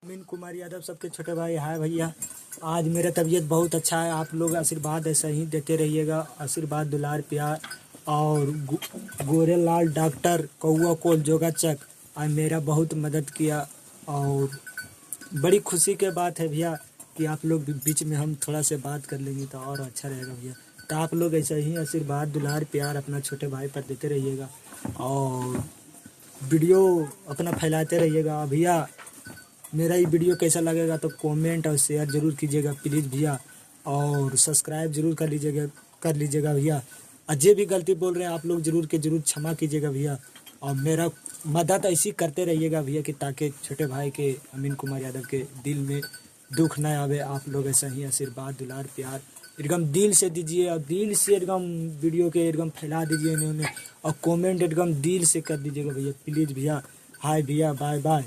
अमीन कुमार यादव सबके छोटे भाई। हाय भैया, आज मेरा तबीयत बहुत अच्छा है। आप लोग आशीर्वाद ऐसा ही देते रहिएगा, आशीर्वाद दुलार प्यार। और गोरे लाल डॉक्टर कौआ कोल जोगाचक आज मेरा बहुत मदद किया। और बड़ी खुशी के बात है भैया कि आप लोग बीच में हम थोड़ा से बात कर लेंगे तो और अच्छा रहेगा भैया। तो आप लोग ऐसा ही आशीर्वाद दुलार प्यार अपना छोटे भाई पर देते रहिएगा और वीडियो अपना फैलाते रहिएगा भैया। मेरा ये वीडियो कैसा लगेगा तो कमेंट और शेयर ज़रूर कीजिएगा प्लीज़ भैया, और सब्सक्राइब ज़रूर कर लीजिएगा भैया। अजय भी गलती बोल रहे हैं, आप लोग ज़रूर क्षमा कीजिएगा भैया। और मेरा मदद ऐसी करते रहिएगा भैया कि ताकि छोटे भाई के अमीन कुमार यादव के दिल में दुख ना आवे। आप लोग ऐसा ही आशीर्वाद दुलार प्यार एकदम दिल से दीजिए और दिल से एकदम वीडियो के एकदम फैला दीजिए इन्होंने, और कमेंट एकदम दिल से कर दीजिएगा भैया प्लीज़ भैया। हाय भैया, बाय बाय।